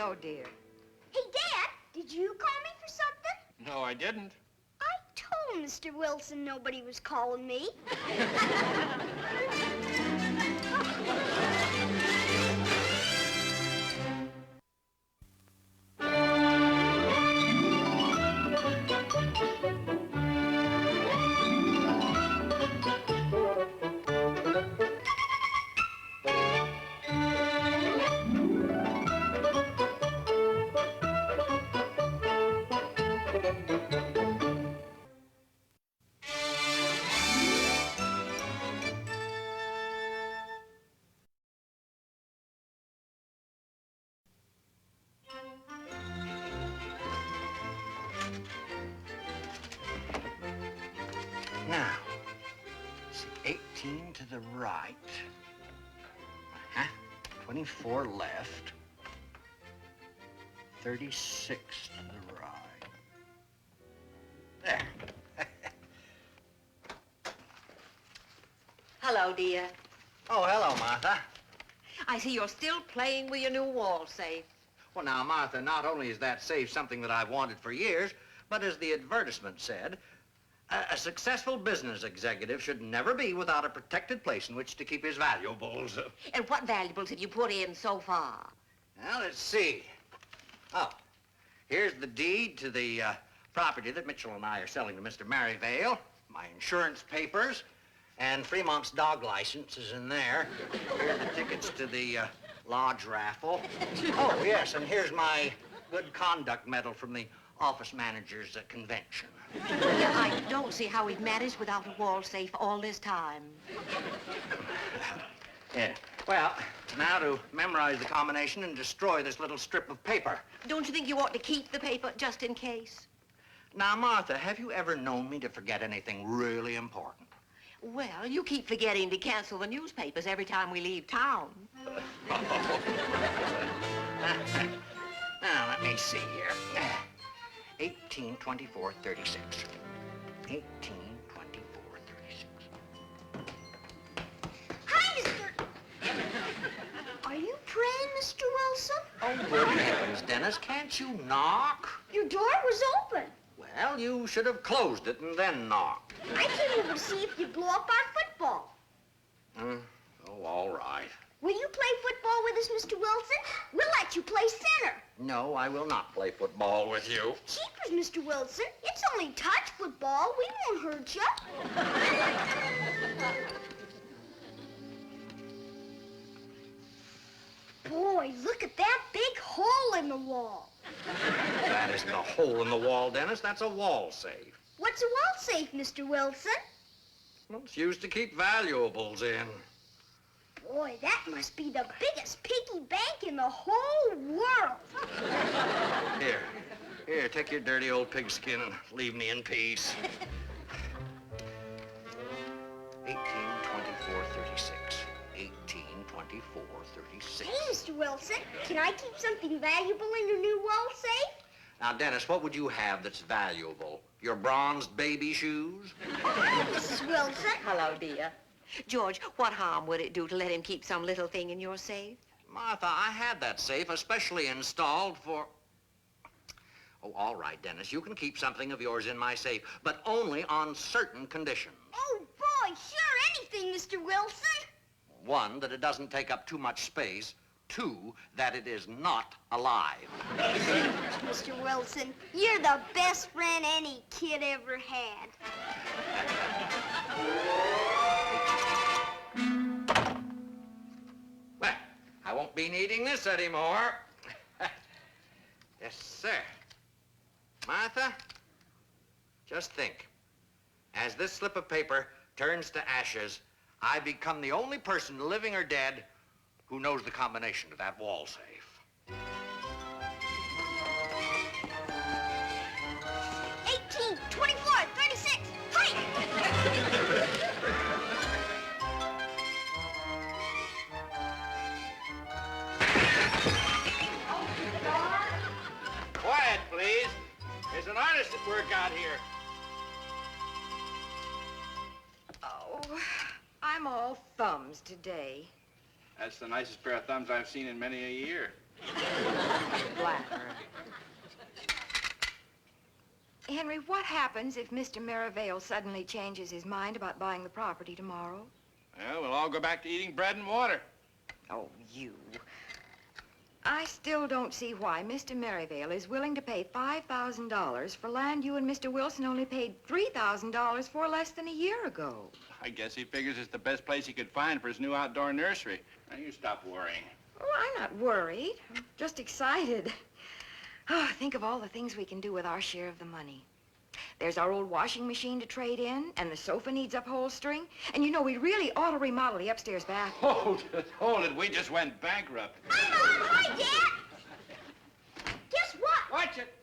Hello, dear. Hey, Dad, did you call me for something? No, I didn't. I told Mr. Wilson nobody was calling me. Now, see, 18 to the right. 24 left. 36 to the right. There. Hello, dear. Oh, hello, Martha. I see you're still playing with your new wall safe. Well, now, Martha, not only is that safe something that I've wanted for years, but as the advertisement said, a successful business executive should never be without a protected place in which to keep his valuables. And what valuables have you put in so far? Now, let's see. Oh, here's the deed to the property that Mitchell and I are selling to Mr. Merivale, my insurance papers, and Fremont's dog license is in there. Here are the tickets to the lodge raffle. Oh, yes, and here's my good conduct medal from the office manager's convention. Yeah, I don't see how we've managed without a wall safe all this time. Yeah. Well, now to memorize the combination and destroy this little strip of paper. Don't you think you ought to keep the paper just in case? Now, Martha, have you ever known me to forget anything really important? Well, you keep forgetting to cancel the newspapers every time we leave town. Now, let me see here. 18, 24, 36. 18, 24, 36. Hi, Mr. Are you praying, Mr. Wilson? Oh, good heavens, Dennis, can't you knock? Your door was open. Well, you should have closed it and then knocked. I came over to see if you blew up our football. Oh, all right. Will you play football with us, Mr. Wilson? We'll let you play center. No, I will not play football with you. Jeepers, Mr. Wilson. It's only touch football. We won't hurt you. Boy, look at that big hole in the wall. That isn't a hole in the wall, Dennis. That's a wall safe. What's a wall safe, Mr. Wilson? Well, it's used to keep valuables in. Boy, that must be the biggest piggy bank in the whole world. Here, take your dirty old pigskin and leave me in peace. 18, 24, 36. 18, 24, 36. Hey, Mr. Wilson, can I keep something valuable in your new wall safe? Now, Dennis, what would you have that's valuable? Your bronzed baby shoes? Mrs. Wilson. Hello, dear. George, what harm would it do to let him keep some little thing in your safe? Martha, I had that safe especially installed for... Oh, all right, Dennis, you can keep something of yours in my safe, but only on certain conditions. Oh, boy, sure, anything, Mr. Wilson. One, that it doesn't take up too much space. Two, that it is not alive. Mr. Wilson, you're the best friend any kid ever had. Well, I won't be needing this anymore. Yes, sir. Martha, just think. As this slip of paper turns to ashes, I become the only person, living or dead, who knows the combination to that wall safe. 18, 24, 36, fight! Quiet, please. There's an artist at work out here. Oh, I'm all thumbs today. That's the nicest pair of thumbs I've seen in many a year. Blacker. Henry, what happens if Mr. Merivale suddenly changes his mind about buying the property tomorrow? Well, we'll all go back to eating bread and water. Oh, you. I still don't see why Mr. Merivale is willing to pay $5,000 for land you and Mr. Wilson only paid $3,000 for less than a year ago. I guess he figures it's the best place he could find for his new outdoor nursery. Now, you stop worrying. Oh, I'm not worried. I'm just excited. Oh, think of all the things we can do with our share of the money. There's our old washing machine to trade in, and the sofa needs upholstering. And you know, we really ought to remodel the upstairs bathroom. Hold it. We just went bankrupt. Hi, Dad. Guess what? Watch it.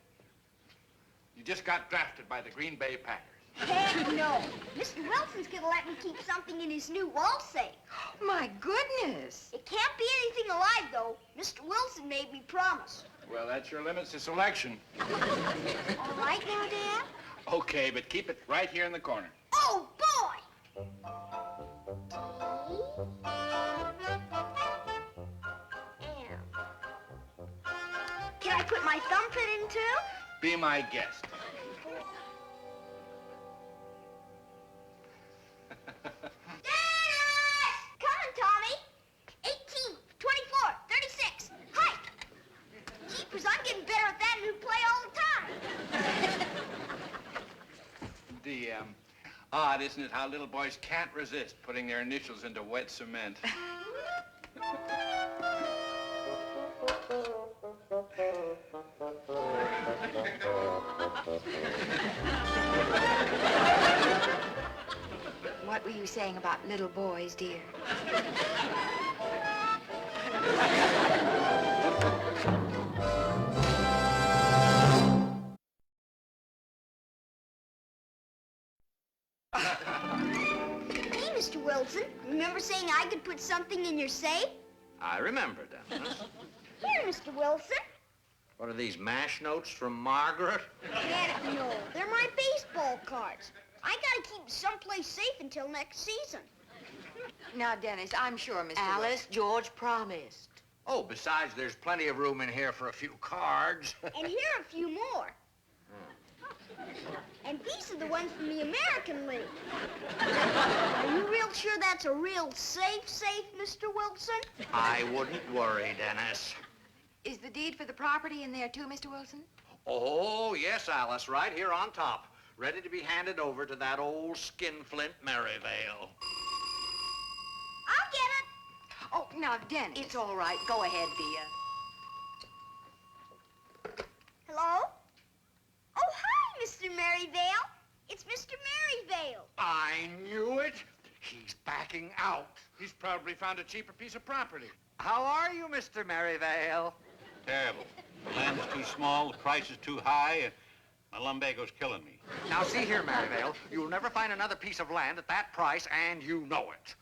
You just got drafted by the Green Bay Packers. Heck no. Mr. Wilson's gonna let me keep something in his new wall safe. My goodness. It can't be anything alive, though. Mr. Wilson made me promise. Well, that's your limits to selection. All right now, Dad? Okay, but keep it right here in the corner. Oh, boy! Can I put my thumbprint in, too? Be my guest. Dennis! Coming, Tommy. 18, 24, 36. Hi. Jeepers, I'm getting better at that new play all the time. Odd, isn't it, how little boys can't resist putting their initials into wet cement? What were you saying about little boys, dear? Hey, Mr. Wilson, remember saying I could put something in your safe? I remember, Dennis. Here, Mr. Wilson. What are these, mash notes from Margaret? Heck no, they're my baseball cards. I gotta keep them someplace safe until next season. Now, Dennis, I'm sure Mr. Alice, George promised. Oh, besides, there's plenty of room in here for a few cards. And here are a few more. And these are the ones from the American League. Are you real sure that's a real safe, Mr. Wilson? I wouldn't worry, Dennis. Is the deed for the property in there, too, Mr. Wilson? Oh, yes, Alice, right here on top. Ready to be handed over to that old skinflint Merivale. I'll get it. Oh, now, Dennis. It's all right. Go ahead, dear. Hello? Oh, hi, Mr. Merivale. It's Mr. Merivale. I knew it. He's backing out. He's probably found a cheaper piece of property. How are you, Mr. Merivale? Terrible. The land is too small, the price is too high, and my lumbago's killing me. Now, see here, Merivale. You'll never find another piece of land at that price, and you know it.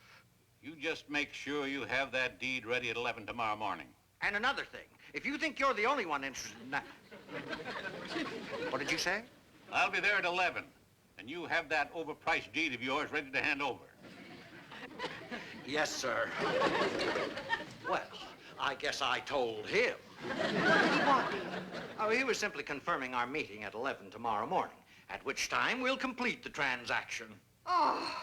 You just make sure you have that deed ready at 11 tomorrow morning. And another thing, if you think you're the only one interested in that... What did you say? I'll be there at 11, and you have that overpriced deed of yours ready to hand over. Yes, sir. Well, I guess I told him. What did he want, dear? Oh, he was simply confirming our meeting at 11 tomorrow morning, at which time we'll complete the transaction. Oh,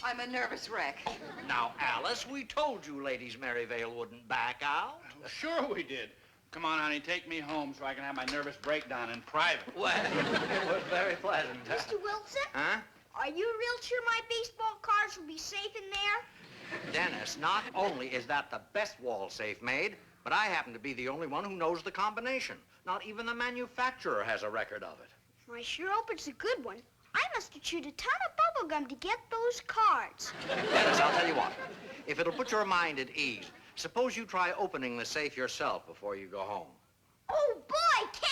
I'm a nervous wreck. Now, Alice, we told you Ladies Merivale wouldn't back out. Sure we did. Come on, honey, take me home so I can have my nervous breakdown in private. Well, it was very pleasant. Mr. Wilson? Huh? Are you real sure my baseball cards will be safe in there? Dennis, not only is that the best wall safe made, but I happen to be the only one who knows the combination. Not even the manufacturer has a record of it. I sure hope it's a good one. I must have chewed a ton of bubble gum to get those cards. Dennis, I'll tell you what. If it'll put your mind at ease, suppose you try opening the safe yourself before you go home. Oh, boy, can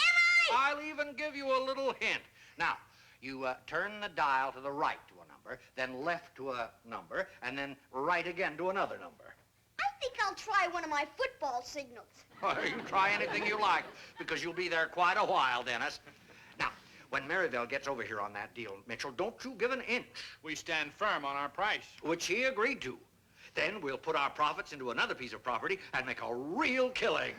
I? I'll even give you a little hint. Now, you turn the dial to the right to a number, then left to a number, and then right again to another number. I think I'll try one of my football signals. Well, you try anything you like, because you'll be there quite a while, Dennis. Now, when Merivale gets over here on that deal, Mitchell, don't you give an inch. We stand firm on our price. Which he agreed to. Then we'll put our profits into another piece of property and make a real killing.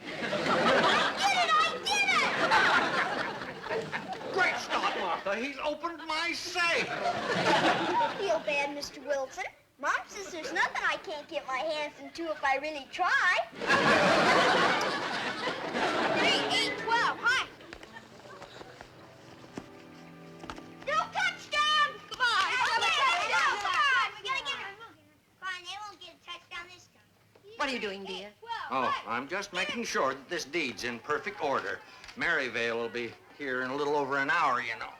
I did it! Great Scott, Martha, he's opened my safe. Don't feel bad, Mr. Wilson. Mom says there's nothing I can't get my hands into if I really try. 3, 8, 12, hi. No touchdown! Come on, touchdown! Come on, we gotta get it. Fine, they won't get a touchdown this time. What are you doing, dear? Oh, I'm just making sure that this deed's in perfect order. Maryvale will be here in a little over an hour, you know.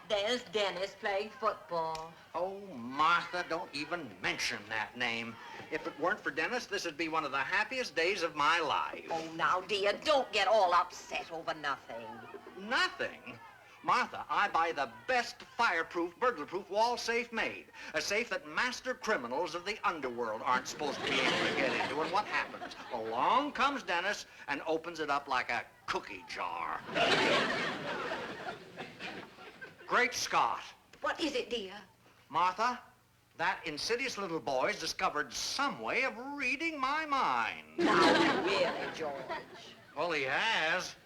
There's Dennis playing football. Oh, Martha, don't even mention that name. If it weren't for Dennis, this would be one of the happiest days of my life. Oh, now, dear, don't get all upset over nothing. Nothing? Martha, I buy the best fireproof, burglar-proof wall safe made. A safe that master criminals of the underworld aren't supposed to be able to get into. And what happens? Along comes Dennis and opens it up like a cookie jar. Great Scott. What is it, dear? Martha, that insidious little boy's discovered some way of reading my mind. Now, really, George. Well, he has.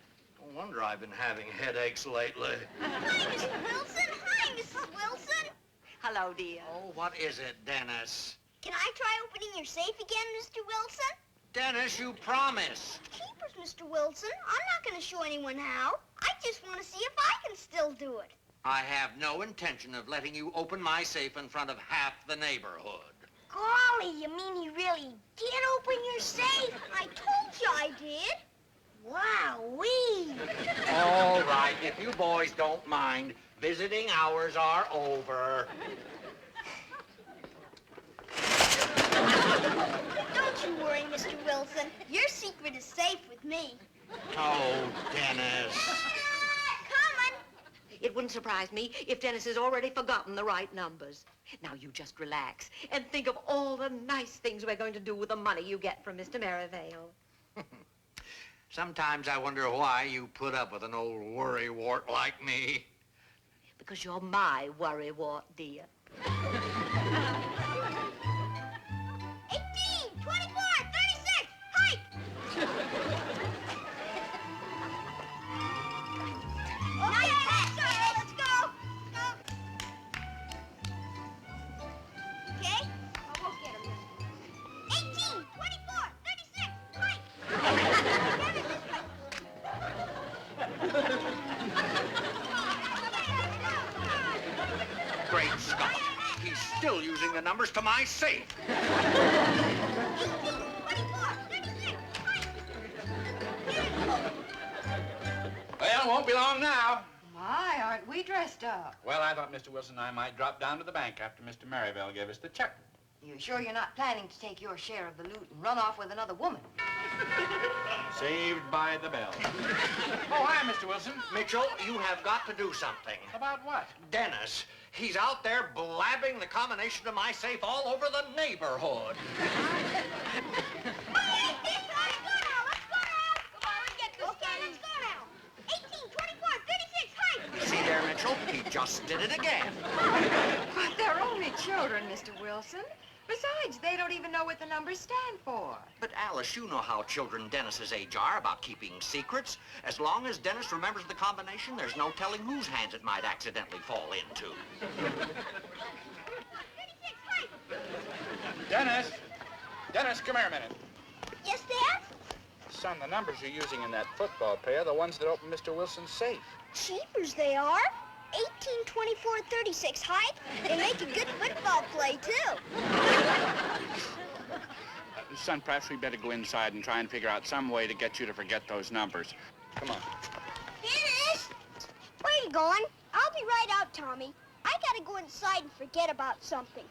No wonder I've been having headaches lately. Hi, Mr. Wilson. Hi, Mrs. Wilson. Hello, dear. Oh, what is it, Dennis? Can I try opening your safe again, Mr. Wilson? Dennis, you promised. Keepers, Mr. Wilson. I'm not going to show anyone how. I just want to see if I can still do it. I have no intention of letting you open my safe in front of half the neighborhood. Golly, you mean you really did open your safe? I told you I did. Wowee. All right, if you boys don't mind, visiting hours are over. Don't you worry, Mr. Wilson. Your secret is safe with me. Oh, Dennis. Coming. It wouldn't surprise me if Dennis has already forgotten the right numbers. Now, you just relax and think of all the nice things we're going to do with the money you get from Mr. Merivale. Sometimes I wonder why you put up with an old worrywart like me. Because you're my worrywart, dear. 18, 24, 36, hike! Okay, let's go. Okay? I'll go get him. 18, 24, 36, hike! Great Scott. He's still using the numbers to my safe. 18, 24, 36, hike! Well, won't be long now. My, aren't we dressed up? Well, I thought Mr. Wilson and I might drop down to the bank after Mr. Merivale gave us the check. You sure you're not planning to take your share of the loot and run off with another woman? Saved by the bell. Oh, hi, Mr. Wilson. Mitchell, you have got to do something. About what? Dennis, he's out there blabbing the combination to my safe all over the neighborhood. See there, Mitchell? He just did it again. But they're only children, Mr. Wilson. Besides, they don't even know what the numbers stand for. But, Alice, you know how children Dennis's age are about keeping secrets. As long as Dennis remembers the combination, there's no telling whose hands it might accidentally fall into. Dennis! Dennis, come here a minute. Yes, Dad? Son, the numbers you're using in that football pay are the ones that opened Mr. Wilson's safe. Cheapers they are. 18, 24, 36 height. They make a good football play, too. Son, perhaps we better go inside and try and figure out some way to get you to forget those numbers. Come on. Dennis! Where are you going? I'll be right out, Tommy. I gotta go inside and forget about something.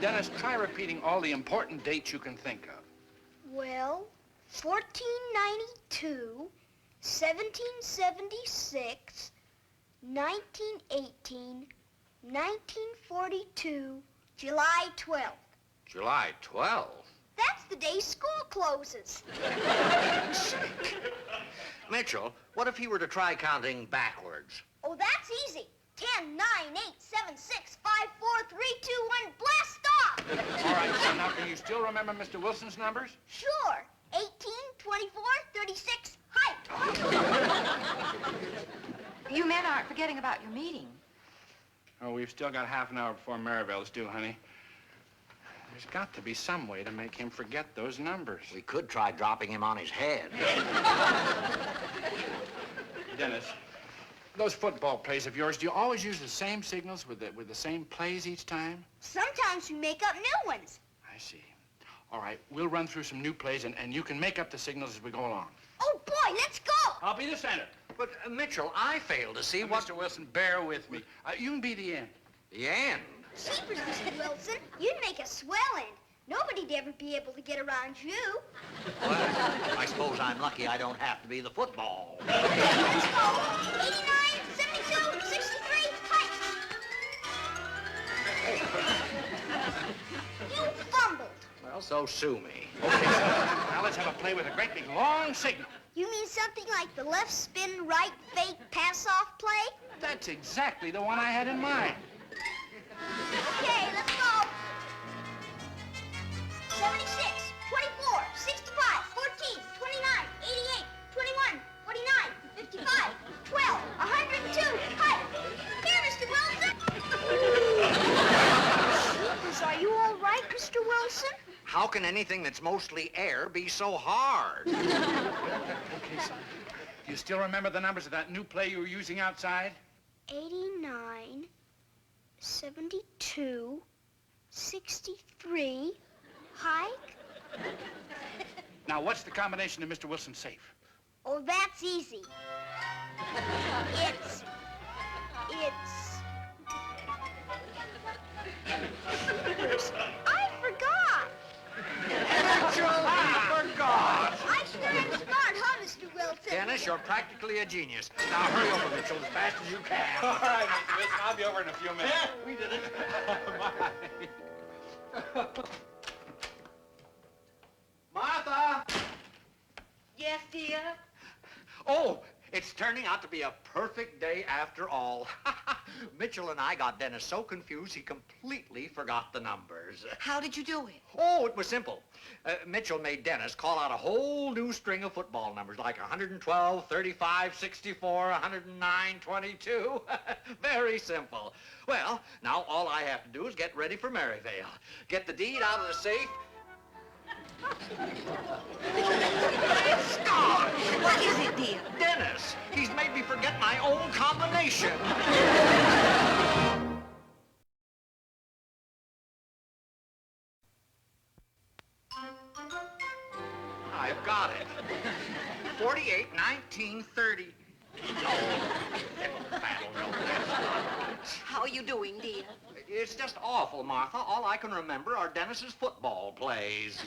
Dennis, try repeating all the important dates you can think of. Well, 1492, 1776, 1918, 1942, July 12th. July 12th? That's the day school closes. Mitchell, Mitchell, what if he were to try counting backwards? Oh, that's easy. 10, 9, 8, 7, 6, 5, 4, 3, 2, 1, blast off! All right, son, now can you still remember Mr. Wilson's numbers? Sure. 18, 24, 36, height. You men aren't forgetting about your meeting. Oh, we've still got half an hour before Maryvale's due, honey. There's got to be some way to make him forget those numbers. We could try dropping him on his head. Dennis, those football plays of yours, do you always use the same signals with the same plays each time? Sometimes we make up new ones. I see. All right, we'll run through some new plays, and you can make up the signals as we go along. Oh, boy, let's go! I'll be the center. But, Mitchell, I fail to see what... Mr. Wilson, bear with me. You can be the end. The end. Jeepers, Mr. Wilson, you'd make a swell end. Nobody'd ever be able to get around you. Well, I suppose I'm lucky I don't have to be the football. Let's go. 89, 72, 63, height. You fumbled. Well, so sue me. Okay, so now let's have a play with a great big long signal. You mean something like the left spin, right fake, pass-off play? That's exactly the one I had in mind. Okay, let's go. 76, 24, 65, 14, 29, 88, 21, 49, 55, 12, 102, height. Here, Mr. Wilson. Jeepers, are you all right, Mr. Wilson? How can anything that's mostly air be so hard? Okay, son. Do you still remember the numbers of that new play you were using outside? 89, 72, 63, hike. Now, what's the combination of Mr. Wilson's safe? Oh, that's easy. It's... I forgot. I forgot. I sure am smart, huh, Mr. Wilson? Dennis, you're practically a genius. Now, hurry over, Mitchell, as fast as you can. All right, Mr. Wilson, I'll be over in a few minutes. We did it. Martha! Yes, dear? Oh, it's turning out to be a perfect day after all. Mitchell and I got Dennis so confused he completely forgot the numbers. How did you do it? Oh, it was simple. Mitchell made Dennis call out a whole new string of football numbers, like 112, 35, 64, 109, 22. Very simple. Well, now all I have to do is get ready for Maryvale. Get the deed out of the safe. Scott! What is it, dear? Dennis! He's made me forget my own combination. I've got it. 48, 19, 30. How are you doing, dear? It's just awful, Martha. All I can remember are Dennis's football plays.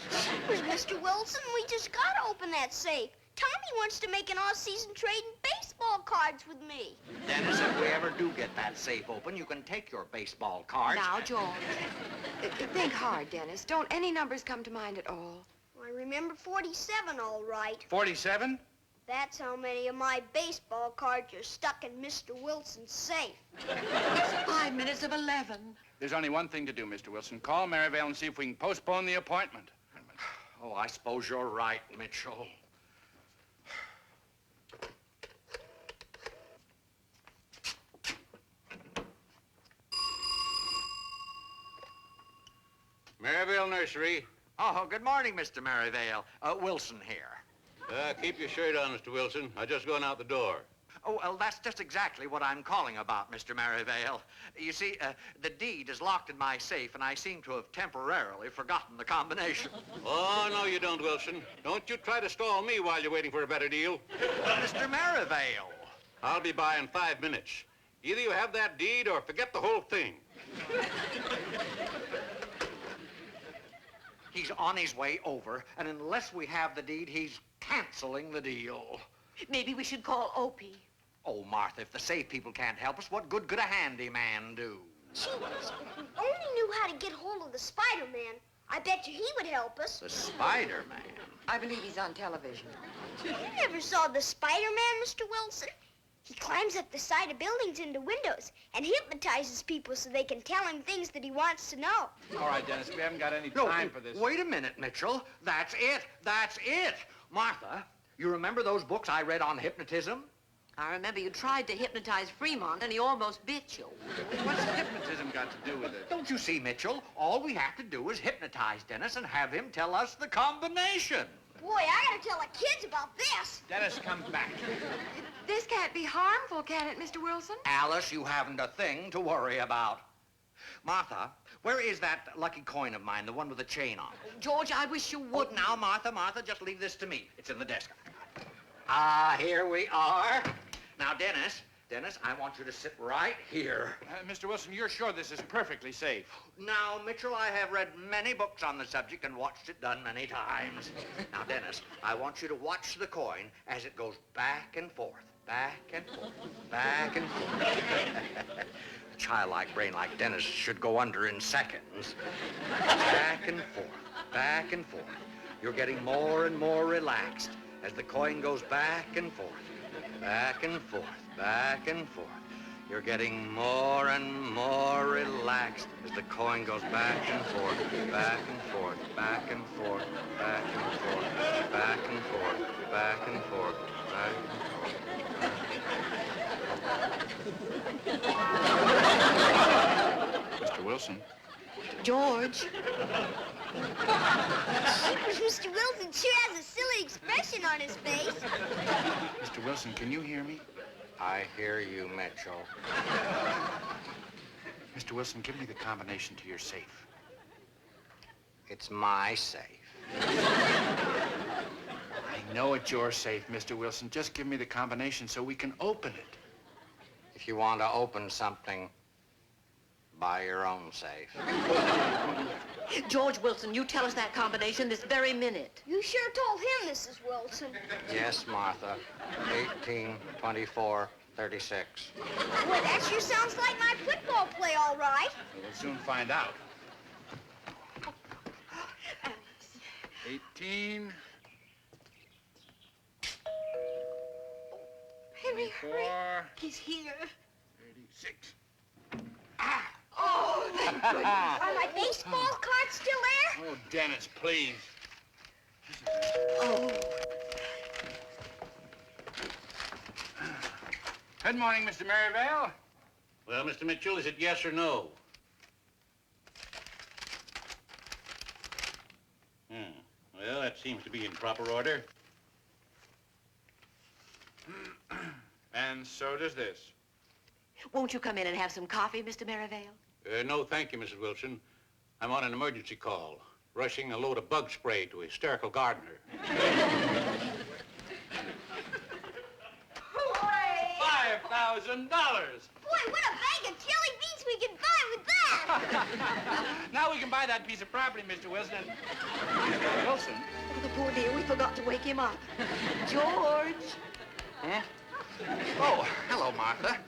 Mr. Wilson, we just gotta open that safe. Tommy wants to make an all-season trade in baseball cards with me. Dennis, if we ever do get that safe open, you can take your baseball cards. Now, George. Think hard, Dennis. Don't any numbers come to mind at all? I remember 47 all right. 47? That's how many of my baseball cards are stuck in Mr. Wilson's safe. It's 5 minutes of 11. There's only one thing to do, Mr. Wilson. Call Maryvale and see if we can postpone the appointment. Oh, I suppose you're right, Mitchell. Maryvale Nursery. Oh, good morning, Mr. Maryvale. Wilson here. Keep your shirt on, Mr. Wilson. I'm just going out the door. Oh, well, that's just exactly what I'm calling about, Mr. Maryvale. You see, the deed is locked in my safe, and I seem to have temporarily forgotten the combination. Oh, no, you don't, Wilson. Don't you try to stall me while you're waiting for a better deal. Mr. Maryvale. I'll be by in 5 minutes. Either you have that deed or forget the whole thing. He's on his way over, and unless we have the deed, he's canceling the deal. Maybe we should call Opie. Oh, Martha, if the safe people can't help us, what good could a handyman do? Gee whiz, if we only knew how to get hold of the Spider-Man, I bet you he would help us. The Spider-Man. I believe he's on television. You never saw the Spider-Man, Mr. Wilson? He climbs up the side of buildings into windows and hypnotizes people so they can tell him things that he wants to know. All right, Dennis, we haven't got any No, time for this. wait a minute, Mitchell. That's it. That's it. Martha, you remember those books I read on hypnotism? I remember you tried to hypnotize Fremont, and he almost bit you. What's hypnotism got to do with it? Don't you see, Mitchell? All we have to do is hypnotize Dennis and have him tell us the combination. Boy, I gotta tell the kids about this. Dennis, come back. This can't be harmful, can it, Mr. Wilson? Alice, you haven't a thing to worry about. Martha, where is that lucky coin of mine, the one with the chain on it? George, I wish you Oh, wouldn't. now, Martha, just leave this to me. It's in the desk. Ah, here we are. Now, Dennis, I want you to sit right here. Mr. Wilson, you're sure this is perfectly safe? Now, Mitchell, I have read many books on the subject and watched it done many times. Now, Dennis, I want you to watch the coin as it goes back and forth, back and forth, back and forth. A childlike brain like Dennis should go under in seconds. Back and forth, back and forth. You're getting more and more relaxed as the coin goes back and forth, back and forth, back and forth. You're getting more and more relaxed as the coin goes back and forth, back and forth, back and forth, back and forth, back and forth, back and forth, back and forth. Mr. Wilson? George. Mr. Wilson sure has a silly expression on his face. Mr. Wilson, can you hear me? I hear you, Mitchell. Mr. Wilson, give me the combination to your safe. It's my safe. I know it's your safe, Mr. Wilson. Just give me the combination so we can open it. If you want to open something, buy your own safe. George Wilson, you tell us that combination this very minute. You sure told him, Mrs. Wilson. Yes, Martha. 18, 24, 36. Boy, that sure sounds like my football play, all right. We'll soon find out. 18, Henry, hurry. 4, He's here. 36. Oh, thank goodness. Are my baseball cards still there? Oh, Dennis, please. Oh. Good morning, Mr. Merivale. Well, Mr. Mitchell, is it yes or no? Well, that seems to be in proper order. And so does this. Won't you come in and have some coffee, Mr. Merivale? No, thank you, Mrs. Wilson. I'm on an emergency call, rushing a load of bug spray to a hysterical gardener. $5,000. Boy, what a bag of jelly beans we can buy with that! Now we can buy that piece of property, Mr. Wilson. Mr. Wilson? Oh, the poor dear, we forgot to wake him up. George. Huh? Oh, hello, Martha.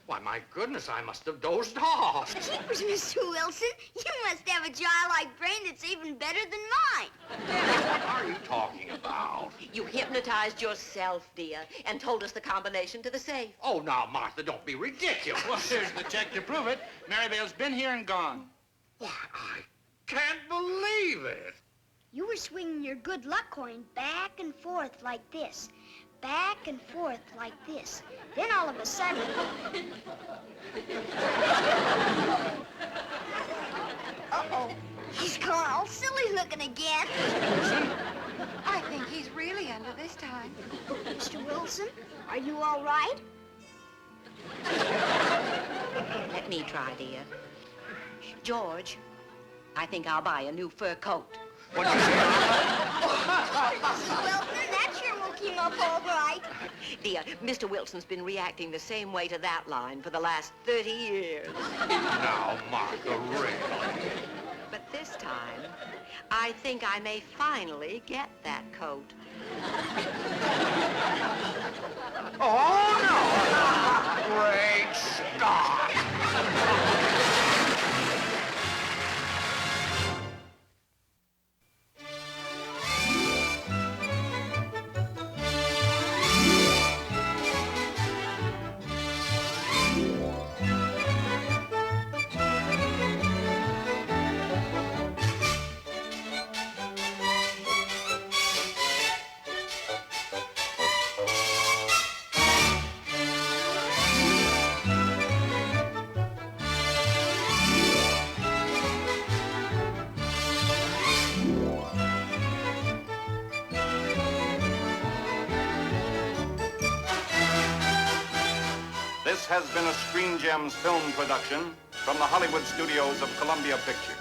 Why, my goodness, I must have dozed off. Jeepers, Mr. Wilson, you must have a childlike brain that's even better than mine. What are you talking about? You hypnotized yourself, dear, and told us the combination to the safe. Oh, now, Martha, don't be ridiculous. Well, here's the check to prove it. Merivale's been here and gone. Why, I can't believe it. You were swinging your good luck coin back and forth like this. Back and forth like this. Then all of a sudden... Uh-oh. He's gone all silly looking again. I think he's really under this time. Mr. Wilson, are you all right? Let me try, dear. George, I think I'll buy a new fur coat. What'd you say? Mrs. Wilson, that sure will keep up all right. Dear, Mr. Wilson's been reacting the same way to that line for the last 30 years. Now, Martha, really? But this time, I think I may finally get that coat. Oh, no! Great Scott! This has been a Screen Gems film production from the Hollywood studios of Columbia Pictures.